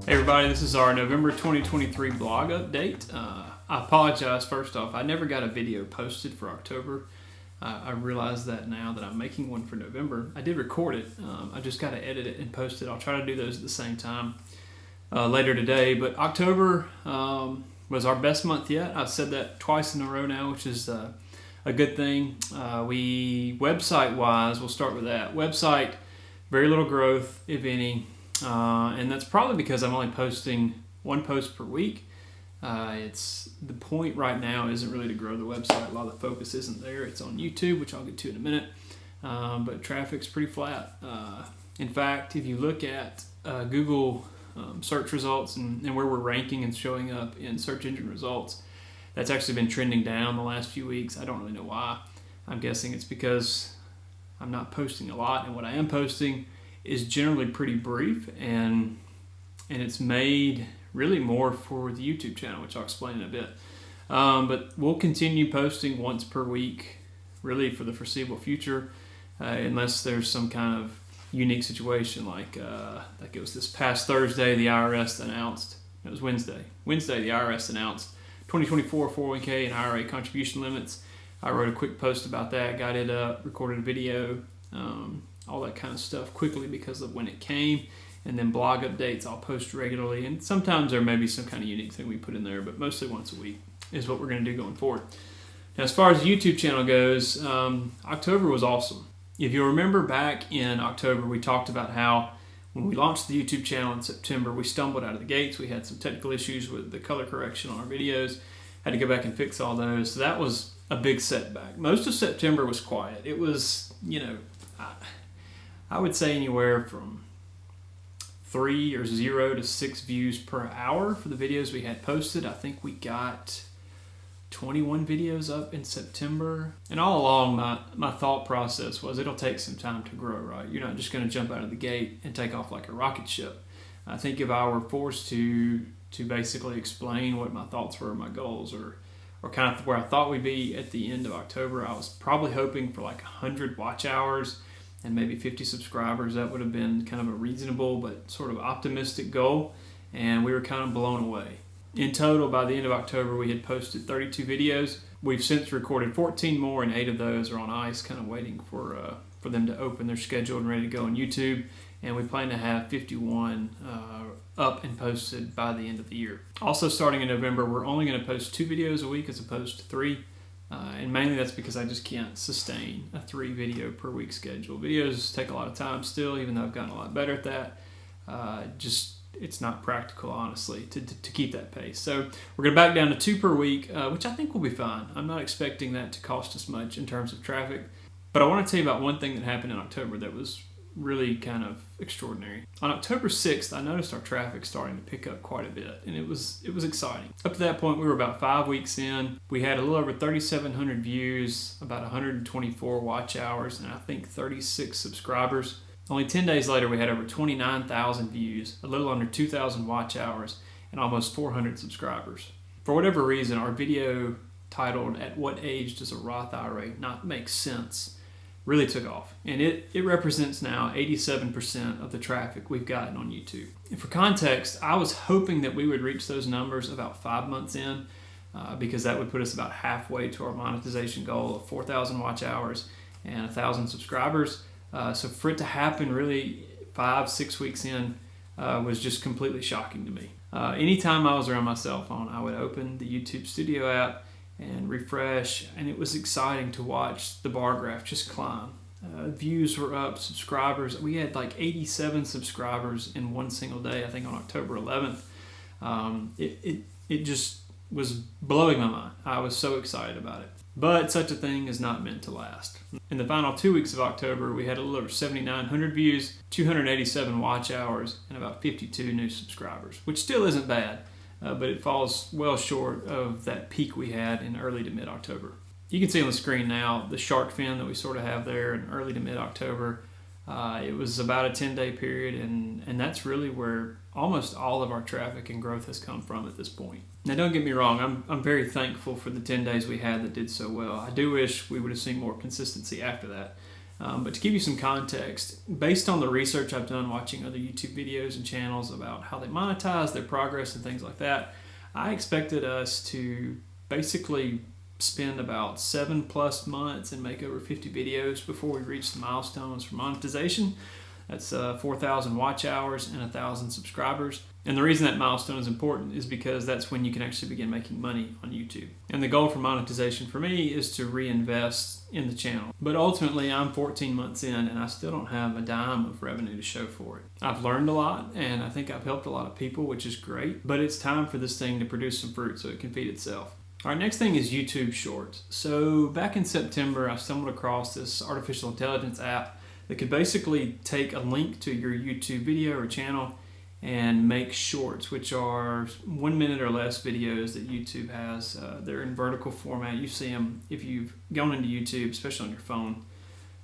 Hey everybody, this is our November 2023 blog update. I apologize first off, I never got a video posted for October. I realize that now that I'm making one for November. I did record it, I just got to edit it and post it. I'll try to do those at the same time later today. But October was our best month yet. I've said that twice in a row now, which is a good thing. Website wise, we'll start with that. Website, very little growth, if any. And that's probably because I'm only posting one post per week. It's the point right now isn't really to grow the website. A lot of the focus isn't there. It's on YouTube, which I'll get to in a minute. But traffic's pretty flat. In fact, if you look at Google search results and where we're ranking and showing up in search engine results, that's actually been trending down the last few weeks. I don't really know why. I'm guessing it's because I'm not posting a lot, and what I am posting is generally pretty brief, and it's made really more for the YouTube channel, which I'll explain in a bit. But we'll continue posting once per week, really for the foreseeable future, unless there's some kind of unique situation like it was this past Thursday, the IRS announced, it was Wednesday, the IRS announced 2024 401k and IRA contribution limits. I wrote a quick post about that, got it up, recorded a video, all that kind of stuff quickly because of when it came. And then blog updates I'll post regularly, and sometimes there may be some kind of unique thing we put in there, but mostly once a week is what we're going to do going forward. Now, as far as the YouTube channel goes, October was awesome. If you remember back in October, we talked about how when we launched the YouTube channel in September, we stumbled out of the gates. We had some technical issues with the color correction on our videos, had to go back and fix all those. So that was a big setback. Most of September was quiet. It was, I would say anywhere from 3 or 0 to 6 views per hour for the videos we had posted. I think we got 21 videos up in September. And all along, my thought process was it'll take some time to grow, right? You're not just going to jump out of the gate and take off like a rocket ship. I think if I were forced to basically explain what my thoughts were, my goals, or kind of where I thought we'd be at the end of October, I was probably hoping for like 100 watch hours and maybe 50 subscribers. That would have been kind of a reasonable but sort of optimistic goal, and we were kind of blown away. In total, by the end of October, we had posted 32 videos. We've since recorded 14 more, and 8 of those are on ice, kind of waiting for them to open. They're scheduled and ready to go on YouTube, and we plan to have 51 up and posted by the end of the year. Also, starting in November, we're only going to post 2 videos a week as opposed to 3. And mainly that's because I just can't sustain a 3 video per week schedule. Videos take a lot of time still, even though I've gotten a lot better at that. It's not practical, honestly, to keep that pace. So we're going to back down to 2 per week, which I think will be fine. I'm not expecting that to cost us much in terms of traffic. But I want to tell you about one thing that happened in October that was really kind of extraordinary. On October 6th, I noticed our traffic starting to pick up quite a bit, and it was exciting. Up to that point, we were about 5 weeks in. We had a little over 3,700 views, about 124 watch hours, and I think 36 subscribers. Only 10 days later, we had over 29,000 views, a little under 2,000 watch hours, and almost 400 subscribers. For whatever reason, our video titled "At What Age Does a Roth IRA Not Make Sense?" really took off, and it represents now 87% of the traffic we've gotten on YouTube. And for context, I was hoping that we would reach those numbers about 5 months in, because that would put us about halfway to our monetization goal of 4,000 watch hours and 1,000 subscribers. So for it to happen really 5-6 weeks in was just completely shocking to me. Anytime I was around my cell phone, I would open the YouTube Studio app and refresh, and it was exciting to watch the bar graph just climb. Views were up, subscribers. We had like 87 subscribers in one single day, I think on October 11th. It just was blowing my mind. I was so excited about it. But such a thing is not meant to last. In the final 2 weeks of October, we had a little over 7,900 views, 287 watch hours, and about 52 new subscribers, which still isn't bad. But it falls well short of that peak we had in early to mid-October. You can see on the screen now the shark fin that we sort of have there in early to mid-October. It was about a 10-day period, and that's really where almost all of our traffic and growth has come from at this point. Now, don't get me wrong, I'm very thankful for the 10 days we had that did so well. I do wish we would have seen more consistency after that. But to give you some context, based on the research I've done watching other YouTube videos and channels about how they monetize, their progress and things like that, I expected us to basically spend about 7+ months and make over 50 videos before we reach the milestones for monetization. That's 4,000 watch hours and 1,000 subscribers. And the reason that milestone is important is because that's when you can actually begin making money on YouTube. And the goal for monetization for me is to reinvest in the channel. But ultimately, I'm 14 months in and I still don't have a dime of revenue to show for it. I've learned a lot and I think I've helped a lot of people, which is great. But it's time for this thing to produce some fruit so it can feed itself. All right, next thing is YouTube Shorts. So back in September, I stumbled across this artificial intelligence app that could basically take a link to your YouTube video or channel and make shorts, which are 1 minute or less videos that YouTube has. They're in vertical format. You see them if you've gone into YouTube, especially on your phone.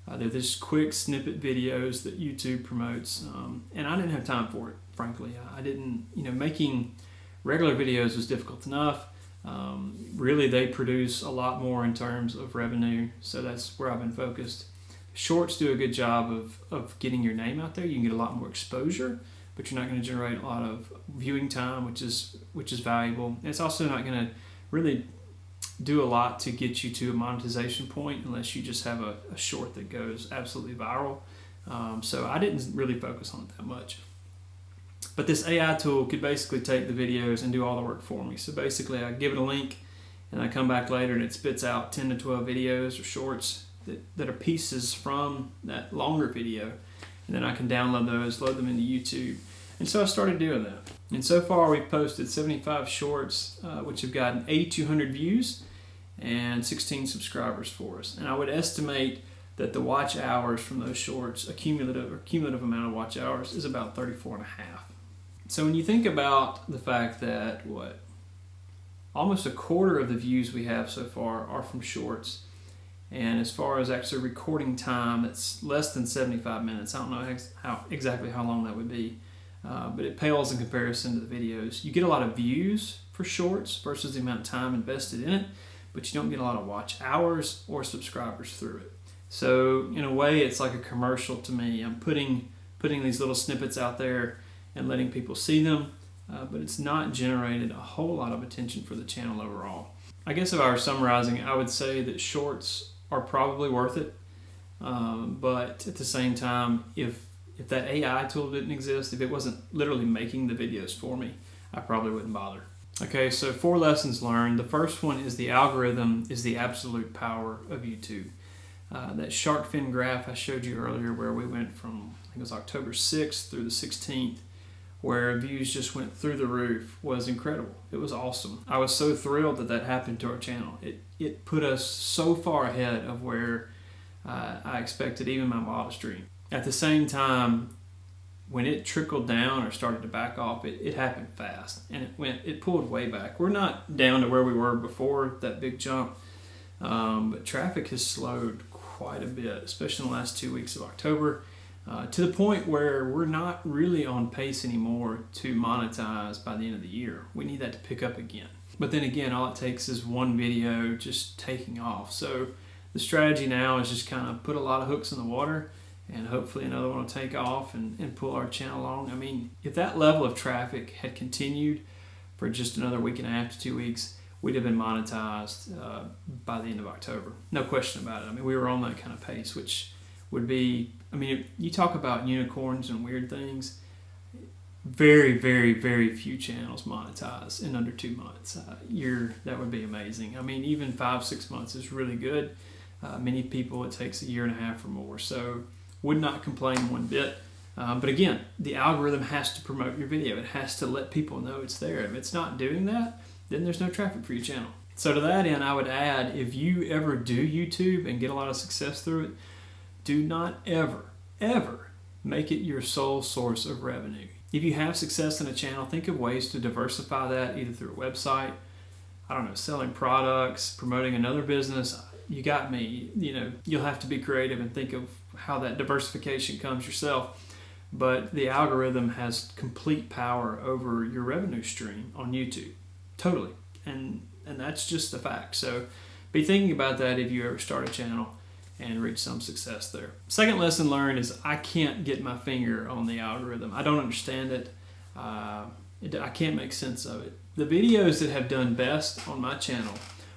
They're just quick snippet videos that YouTube promotes. And I didn't have time for it, frankly. I didn't, making regular videos was difficult enough. Really, they produce a lot more in terms of revenue, so that's where I've been focused. Shorts do a good job of getting your name out there. You can get a lot more exposure, but you're not going to generate a lot of viewing time, which is valuable. And it's also not going to really do a lot to get you to a monetization point unless you just have a short that goes absolutely viral. So I didn't really focus on it that much. But this AI tool could basically take the videos and do all the work for me. So basically I give it a link and I come back later and it spits out 10 to 12 videos or shorts that are pieces from that longer video. And then I can download those, load them into YouTube. And so I started doing that. And so far we've posted 75 shorts, which have gotten 8,200 views and 16 subscribers for us. And I would estimate that the watch hours from those shorts, a cumulative amount of watch hours, is about 34.5. So when you think about the fact that almost a quarter of the views we have so far are from shorts, and as far as actually recording time, it's less than 75 minutes. I don't know exactly how long that would be, but it pales in comparison to the videos. You get a lot of views for shorts versus the amount of time invested in it, but you don't get a lot of watch hours or subscribers through it. So in a way, it's like a commercial to me. I'm putting these little snippets out there and letting people see them, but it's not generated a whole lot of attention for the channel overall. I guess if I were summarizing, I would say that shorts are probably worth it, but at the same time, if that AI tool didn't exist, if it wasn't literally making the videos for me, I probably wouldn't bother. Okay, so 4 lessons learned. The first one is the algorithm is the absolute power of YouTube. That shark fin graph I showed you earlier where we went from, I think it was October 6th through the 16th, where views just went through the roof, was incredible. It was awesome. I was so thrilled that happened to our channel. It put us so far ahead of where I expected even my wildest dream. At the same time, when it trickled down or started to back off, it happened fast and it pulled way back. We're not down to where we were before that big jump, but traffic has slowed quite a bit, especially in the last 2 weeks of October. To the point where we're not really on pace anymore to monetize by the end of the year. We need that to pick up again. But then again, all it takes is one video just taking off. So the strategy now is just kind of put a lot of hooks in the water and hopefully another one will take off and pull our channel along. I mean, if that level of traffic had continued for just another week and a half to 2 weeks, we'd have been monetized by the end of October. No question about it. I mean, we were on that kind of pace, which would be, I mean, you talk about unicorns and weird things, very, very, very few channels monetize in under 2 months. That would be amazing. I mean, even 5-6 months is really good. Many people, it takes a year and a half or more. So would not complain one bit. But again, the algorithm has to promote your video. It has to let people know it's there. If it's not doing that, then there's no traffic for your channel. So to that end, I would add, if you ever do YouTube and get a lot of success through it, do not ever, ever make it your sole source of revenue. If you have success in a channel, think of ways to diversify that, either through a website, I don't know, selling products, promoting another business. You got me. You'll have to be creative and think of how that diversification comes yourself. But the algorithm has complete power over your revenue stream on YouTube. Totally. And that's just a fact. So be thinking about that if you ever start a channel. and reach some success there. Second lesson learned is I can't get my finger on the algorithm. I don't understand it. I can't make sense of it. The videos that have done best on my channel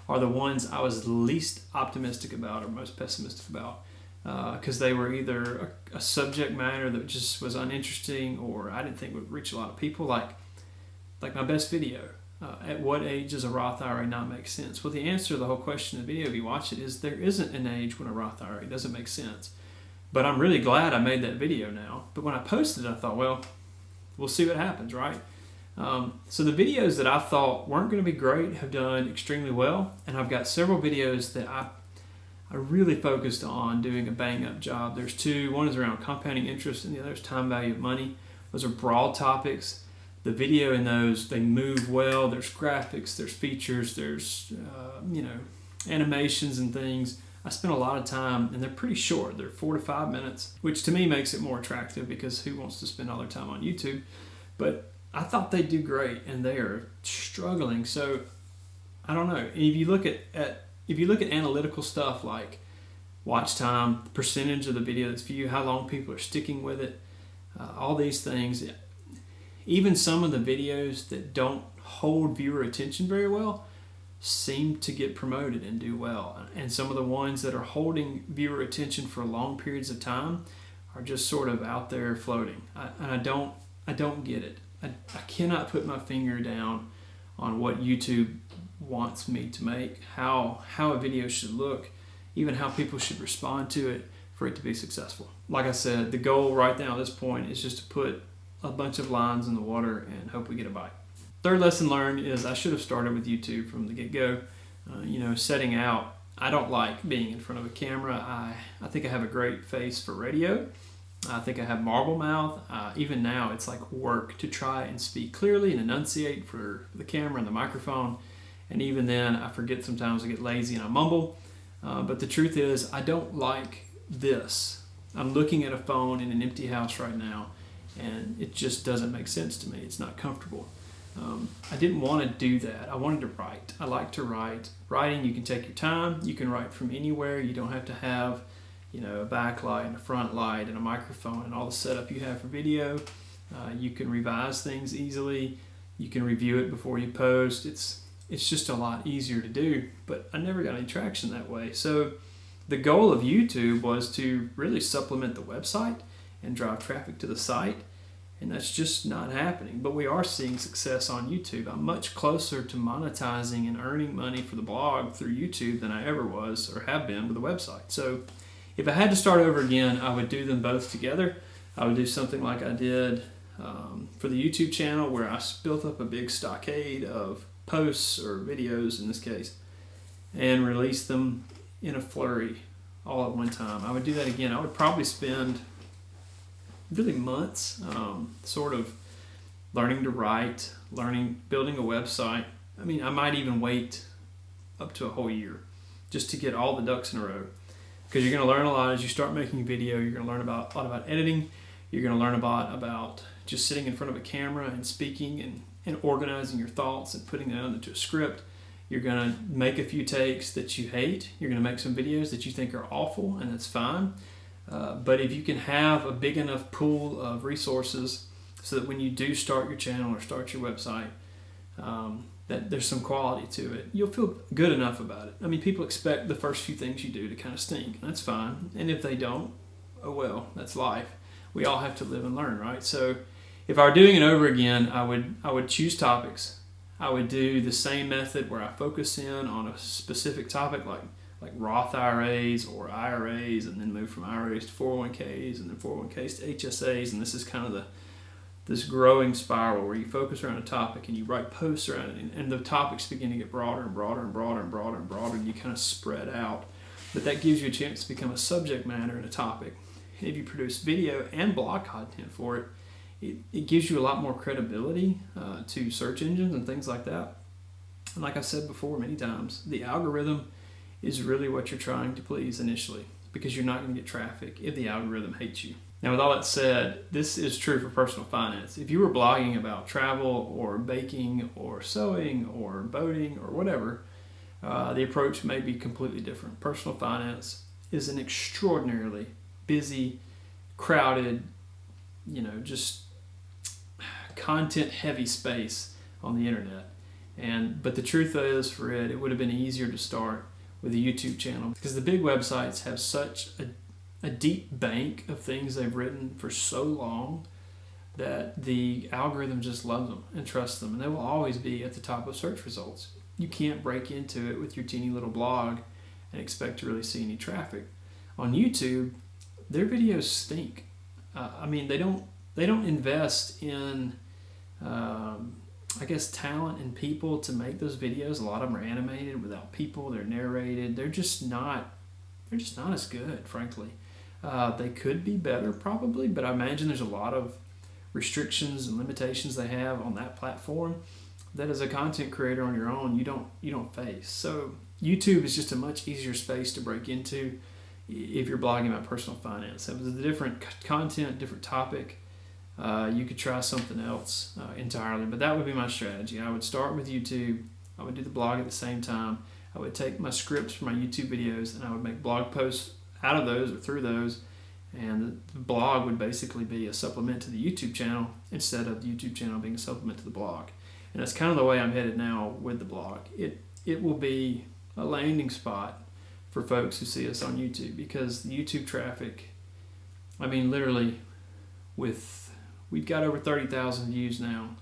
are the ones I was least optimistic about or most pessimistic about, because they were either a subject matter that just was uninteresting or I didn't think would reach a lot of people, like my best video. At what age does a Roth IRA not make sense? Well, the answer to the whole question of the video, if you watch it, is there isn't an age when a Roth IRA doesn't make sense. But I'm really glad I made that video now. But when I posted it, I thought, well, we'll see what happens, right? So the videos that I thought weren't going to be great have done extremely well. And I've got several videos that I really focused on doing a bang-up job. There's two. One is around compounding interest and the other is time value of money. Those are broad topics. The video in those, they move well. There's graphics, there's features, there's animations and things. I spent a lot of time, and they're pretty short. They're 4 to 5 minutes, which to me makes it more attractive because who wants to spend all their time on YouTube? But I thought they'd do great, and they are struggling. So I don't know. If you look at analytical stuff like watch time, percentage of the video that's viewed, how long people are sticking with it, all these things. Even some of the videos that don't hold viewer attention very well seem to get promoted and do well. And some of the ones that are holding viewer attention for long periods of time are just sort of out there floating. I don't get it. I cannot put my finger down on what YouTube wants me to make, how a video should look, even how people should respond to it for it to be successful. Like I said, the goal right now at this point is just to put a bunch of lines in the water and hope we get a bite. Third lesson learned is I should have started with YouTube from the get-go. Setting out, I don't like being in front of a camera. I think I have a great face for radio. I think I have marble mouth. Even now, it's like work to try and speak clearly and enunciate for the camera and the microphone. And even then, I forget sometimes. I get lazy and I mumble. But the truth is, I don't like this. I'm looking at a phone in an empty house right now, and it just doesn't make sense to me. It's not comfortable. I didn't want to do that. I wanted to write. I like to write. Writing, you can take your time. You can write from anywhere. You don't have to have, a backlight and a front light and a microphone and all the setup you have for video. You can revise things easily. You can review it before you post. It's just a lot easier to do, but I never got any traction that way. So the goal of YouTube was to really supplement the website and drive traffic to the site, and that's just not happening. But we are seeing success on YouTube. I'm much closer to monetizing and earning money for the blog through YouTube than I ever was or have been with the website. So if I had to start over again, I would do them both together. I would do something like I did for the YouTube channel, where I built up a big stockade of posts or videos in this case and release them in a flurry all at one time. I would do that again. I would probably spend really months sort of learning to write, building a website. I mean, I might even wait up to a whole year just to get all the ducks in a row, because you're going to learn a lot as you start making video. You're going to learn a lot about editing. You're going to learn about just sitting in front of a camera and speaking and organizing your thoughts and putting them into a script. You're going to make a few takes that you hate. You're going to make some videos that you think are awful, and that's fine. But if you can have a big enough pool of resources so that when you do start your channel or start your website, that there's some quality to it, you'll feel good enough about it. I mean, people expect the first few things you do to kind of stink. That's fine. And if they don't, oh well, that's life. We all have to live and learn, right? So if I were doing it over again, I would choose topics. I would do the same method where I focus in on a specific topic, like Roth IRAs or IRAs, and then move from IRAs to 401ks and then 401ks to HSAs. And this is kind of this growing spiral where you focus around a topic and you write posts around it, and the topics begin to get broader and broader and broader and broader and broader, and you kind of spread out. But that gives you a chance to become a subject matter in a topic. If you produce video and blog content for it, it gives you a lot more credibility to search engines and things like that. And like I said before many times, the algorithm is really what you're trying to please initially, because you're not going to get traffic if the algorithm hates you. Now, with all that said, this is true for personal finance. If you were blogging about travel or baking or sewing or boating or whatever, the approach may be completely different. Personal finance, is an extraordinarily busy, crowded, just content heavy space on the internet. But the truth is, for it would have been easier to start with a YouTube channel, because the big websites have such a deep bank of things they've written for so long that the algorithm just loves them and trusts them, and they will always be at the top of search results. You can't break into it with your teeny little blog and expect to really see any traffic. On YouTube, their videos stink. They don't invest in talent and people to make those videos. A lot of them are animated without people. They're narrated. They're just not as good, frankly. They could be better probably, but I imagine there's a lot of restrictions and limitations they have on that platform that as a content creator on your own you don't face. So YouTube is just a much easier space to break into if you're blogging about personal finance. It was a different content, different topic. You could try something else entirely, but that would be my strategy. I would start with YouTube. I would do the blog at the same time. I would take my scripts for my YouTube videos and I would make blog posts out of those or through those, and the blog would basically be a supplement to the YouTube channel instead of the YouTube channel being a supplement to the blog. And that's kind of the way I'm headed now with the blog. It will be a landing spot for folks who see us on YouTube, because the YouTube traffic, literally, we've got over 30,000 views now.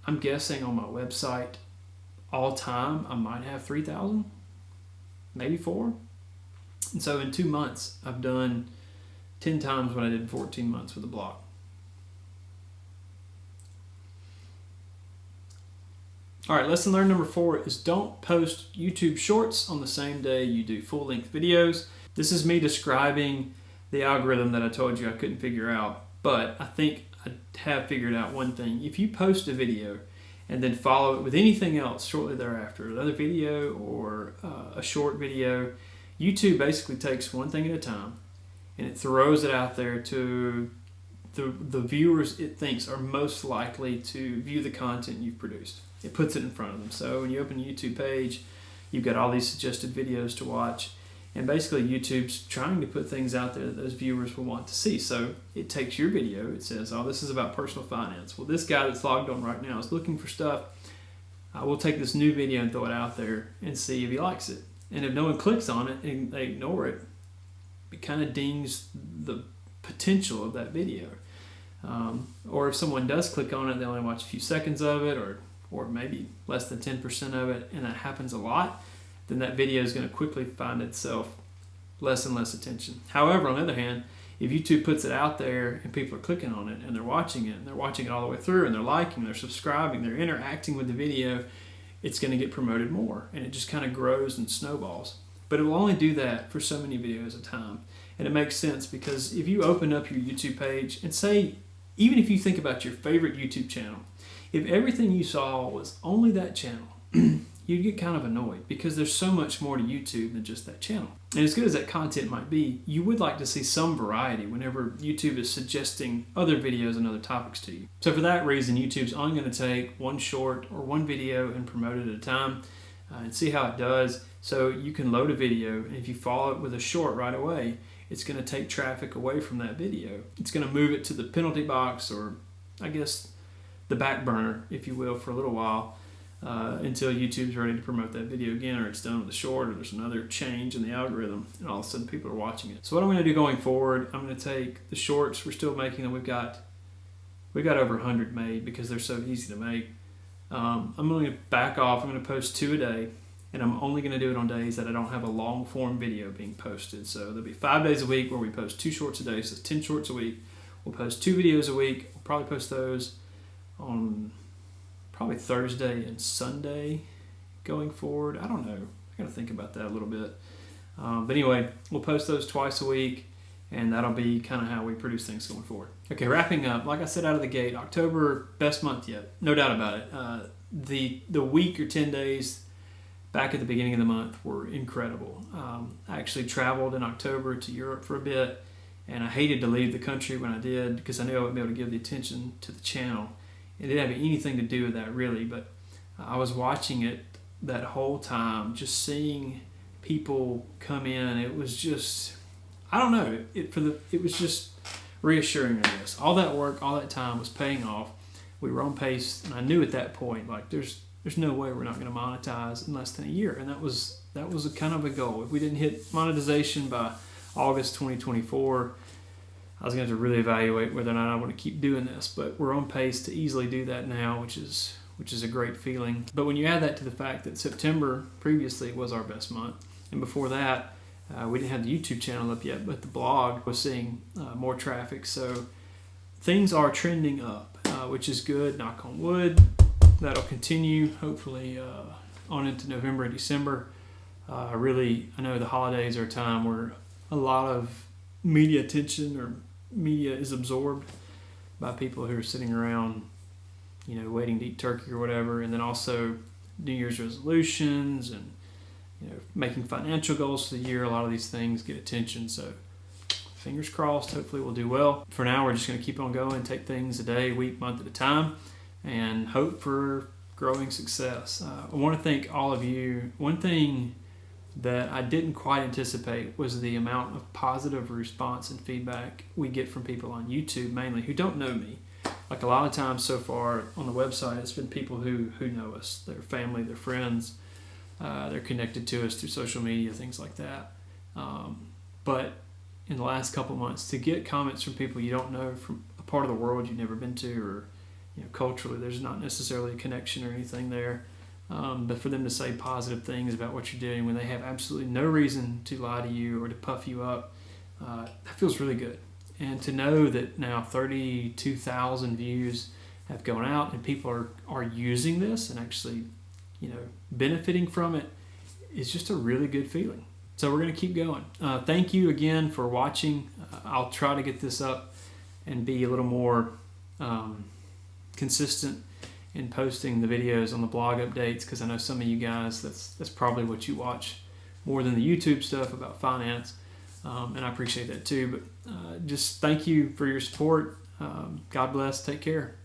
I'm guessing on my website all time I might have 3,000, maybe 4. And so in 2 months I've done 10 times what I did in 14 months with the blog. All right, lesson learned number 4 is don't post YouTube shorts on the same day you do full-length videos. This is me describing the algorithm that I told you I couldn't figure out, but I think I have figured out one thing. If you post a video and then follow it with anything else shortly thereafter, another video or a short video, YouTube basically takes one thing at a time and it throws it out there to the viewers it thinks are most likely to view the content you've produced. It puts it in front of them. So when you open a YouTube page, you've got all these suggested videos to watch, and basically YouTube's trying to put things out there that those viewers will want to see. So it takes your video, it says, oh, this is about personal finance. Well, this guy that's logged on right now is looking for stuff. I will take this new video and throw it out there and see if he likes it. And if no one clicks on it and they ignore it, it kind of dings the potential of that video. Or if someone does click on it, they only watch a few seconds of it, or maybe less than 10% of it, and that happens a lot, then that video is going to quickly find itself less and less attention. However, on the other hand, if YouTube puts it out there and people are clicking on it and they're watching it, and they're watching it all the way through, and they're liking, they're subscribing, they're interacting with the video, it's going to get promoted more, and it just kind of grows and snowballs. But it will only do that for so many videos at a time. And it makes sense, because if you open up your YouTube page and say, even if you think about your favorite YouTube channel, if everything you saw was only that channel, you'd get kind of annoyed, because there's so much more to YouTube than just that channel. And as good as that content might be, you would like to see some variety whenever YouTube is suggesting other videos and other topics to you. So for that reason, YouTube's only going to take one short or one video and promote it at a time and see how it does. So you can load a video, and if you follow it with a short right away, it's going to take traffic away from that video. It's going to move it to the penalty box, or I guess the back burner, if you will, for a little while, until YouTube's ready to promote that video again, or it's done with a short, or there's another change in the algorithm, and all of a sudden people are watching it. So what I'm going to do going forward, I'm going to take the shorts we're still making, and we've got over 100 made because they're so easy to make. I'm going to back off. I'm going to post 2 a day, and I'm only going to do it on days that I don't have a long form video being posted. So there'll be 5 days a week where we post 2 shorts a day, so 10 shorts a week. We'll post 2 videos a week. We'll probably post those on probably Thursday and Sunday going forward. I don't know. I got to think about that a little bit. But anyway, we'll post those twice a week, and that'll be kind of how we produce things going forward. Okay, wrapping up. Like I said out of the gate, October, best month yet. No doubt about it. The week or 10 days back at the beginning of the month were incredible. I actually traveled in October to Europe for a bit, and I hated to leave the country when I did, because I knew I wouldn't be able to give the attention to the channel. It didn't have anything to do with that really, but I was watching it that whole time, just seeing people come in. It was just, I don't know, it was just reassuring, I guess. All that work, all that time was paying off. We were on pace, and I knew at that point, like, there's no way we're not going to monetize in less than a year, and that was a kind of a goal. If we didn't hit monetization by August 2024, I was going to have to really evaluate whether or not I want to keep doing this. But we're on pace to easily do that now, which is a great feeling. But when you add that to the fact that September previously was our best month, and before that, we didn't have the YouTube channel up yet, but the blog was seeing more traffic. So things are trending up, which is good, knock on wood. That'll continue, hopefully, on into November and December. I know the holidays are a time where a lot of media attention or media is absorbed by people who are sitting around, waiting to eat turkey or whatever. And then also New Year's resolutions and, making financial goals for the year. A lot of these things get attention. So fingers crossed, hopefully we'll do well. For now, we're just going to keep on going, take things a day, week, month at a time, and hope for growing success. I want to thank all of you. One thing that I didn't quite anticipate was the amount of positive response and feedback we get from people on YouTube, mainly, who don't know me. Like, a lot of times so far on the website, it's been people who know us, their family, their friends. They're connected to us through social media, things like that. But in the last couple months, to get comments from people you don't know, from a part of the world you've never been to, or culturally there's not necessarily a connection or anything there, but for them to say positive things about what you're doing when they have absolutely no reason to lie to you or to puff you up, that feels really good. And to know that now 32,000 views have gone out and people are using this and actually benefiting from it is just a really good feeling. So we're going to keep going. Thank you again for watching. I'll try to get this up and be a little more consistent in posting the videos on the blog updates, because I know some of you guys, that's probably what you watch more than the YouTube stuff about finance, and I appreciate that too. But just thank you for your support. God bless. Take care.